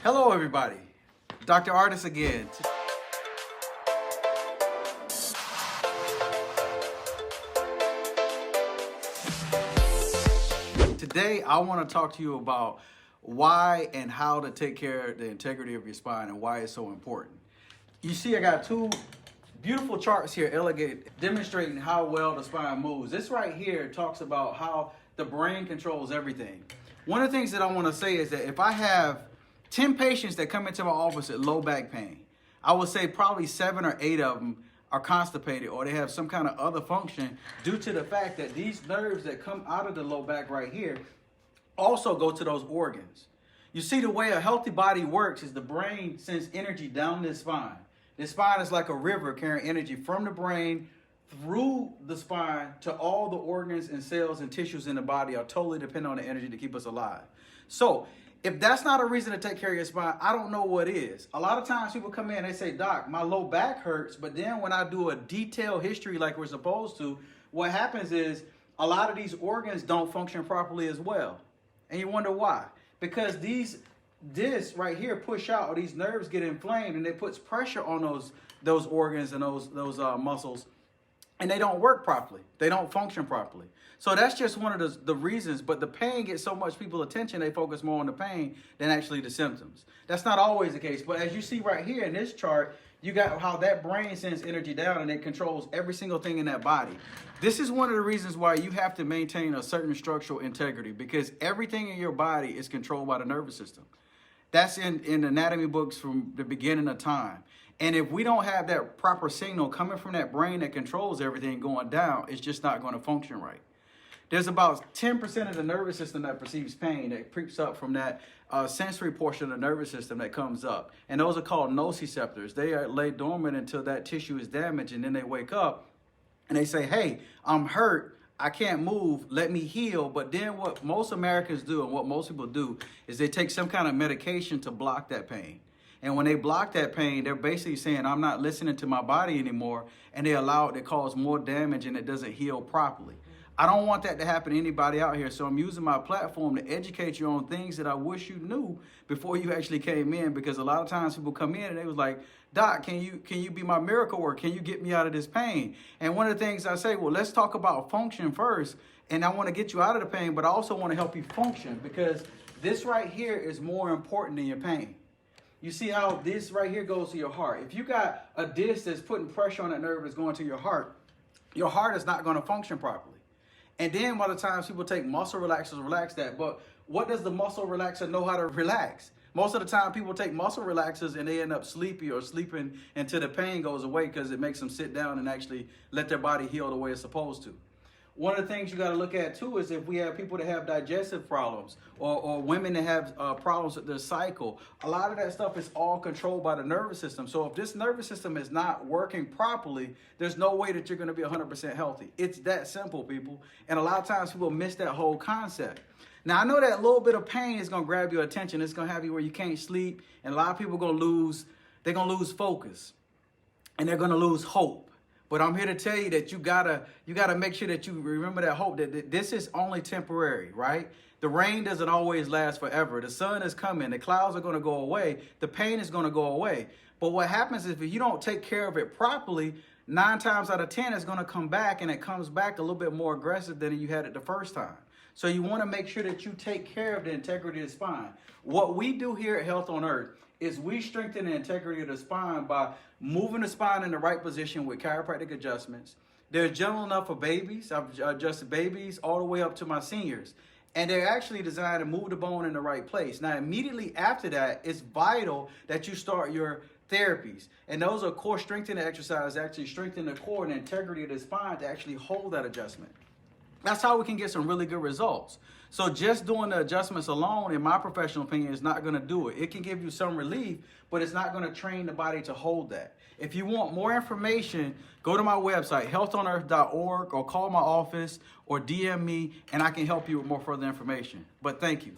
Hello everybody, Dr. Artis again. Today I want to talk to you about why and how to take care of the integrity of your spine and why it's so important. You see I got two beautiful charts here demonstrating how well the spine moves. This right here talks about how the brain controls everything. One of the things that I want to say is that if I have 10 patients that come into my office with low back pain, I would say probably 7 or 8 of them are constipated or they have some kind of other function due to the fact that these nerves that come out of the low back right here also go to those organs. You see, the way a healthy body works is the brain sends energy down this spine. This spine is like a river carrying energy from the brain through the spine to all the organs and cells and tissues in the body are totally dependent on the energy to keep us alive. So if that's not a reason to take care of your spine, I don't know what is. A lot of times people come in and they say, Doc, my low back hurts. But then when I do a detailed history like we're supposed to, what happens is a lot of these organs don't function properly as well. And you wonder why. Because these discs right here push out, or these nerves get inflamed, and it puts pressure on those organs and those muscles, and they don't work properly. They don't function properly. So that's just one of the reasons, but the pain gets so much people's attention, they focus more on the pain than actually the symptoms. That's not always the case, but as you see right here in this chart, you got how that brain sends energy down and it controls every single thing in that body. This is one of the reasons why you have to maintain a certain structural integrity, because everything in your body is controlled by the nervous system. That's in anatomy books from the beginning of time. And if we don't have that proper signal coming from that brain that controls everything going down, it's just not going to function right. There's about 10% of the nervous system that perceives pain that creeps up from that sensory portion of the nervous system that comes up. And those are called nociceptors. They are laid dormant until that tissue is damaged, and then they wake up and they say, hey, I'm hurt. I can't move, let me heal. But then what most Americans do and what most people do is they take some kind of medication to block that pain. And when they block that pain, they're basically saying, I'm not listening to my body anymore. And they allow it to cause more damage and it doesn't heal properly. I don't want that to happen to anybody out here. So I'm using my platform to educate you on things that I wish you knew before you actually came in. Because a lot of times people come in and they was like, Doc, can you be my miracle worker? Can you get me out of this pain? And one of the things I say, well, let's talk about function first. And I want to get you out of the pain, but I also want to help you function, because this right here is more important than your pain. You see how this right here goes to your heart. If you got a disc that's putting pressure on that nerve that's going to your heart is not going to function properly. And then by the time people take muscle relaxers to relax that, but what does the muscle relaxer know how to relax? Most of the time people take muscle relaxers and they end up sleepy or sleeping until the pain goes away, because it makes them sit down and actually let their body heal the way it's supposed to. One of the things you got to look at too is if we have people that have digestive problems or women that have problems with their cycle, a lot of that stuff is all controlled by the nervous system. So if this nervous system is not working properly, there's no way that you're going to be 100% healthy. It's that simple, people. And a lot of times people miss that whole concept. Now, I know that little bit of pain is going to grab your attention. It's going to have you where you can't sleep. And a lot of people are going to lose focus, and they're going to lose hope. But I'm here to tell you that you gotta make sure that you remember that hope, that this is only temporary, right? The rain doesn't always last forever. The sun is coming. The clouds are going to go away. The pain is going to go away. But what happens is if you don't take care of it properly, 9 times out of 10 it's going to come back, and it comes back a little bit more aggressive than you had it the first time. So you want to make sure that you take care of the integrity of the spine. What we do here at Health on Earth is we strengthen the integrity of the spine by moving the spine in the right position with chiropractic adjustments. They're gentle enough for babies. I've adjusted babies all the way up to my seniors. And they're actually designed to move the bone in the right place. Now, immediately after that, it's vital that you start your therapies. And those are core strengthening exercises, actually strengthen the core and the integrity of the spine to actually hold that adjustment. That's how we can get some really good results. So just doing the adjustments alone, in my professional opinion, is not going to do it. It can give you some relief, but it's not going to train the body to hold that. If you want more information, go to my website, healthonearth.org, or call my office or DM me, and I can help you with more further information. But thank you.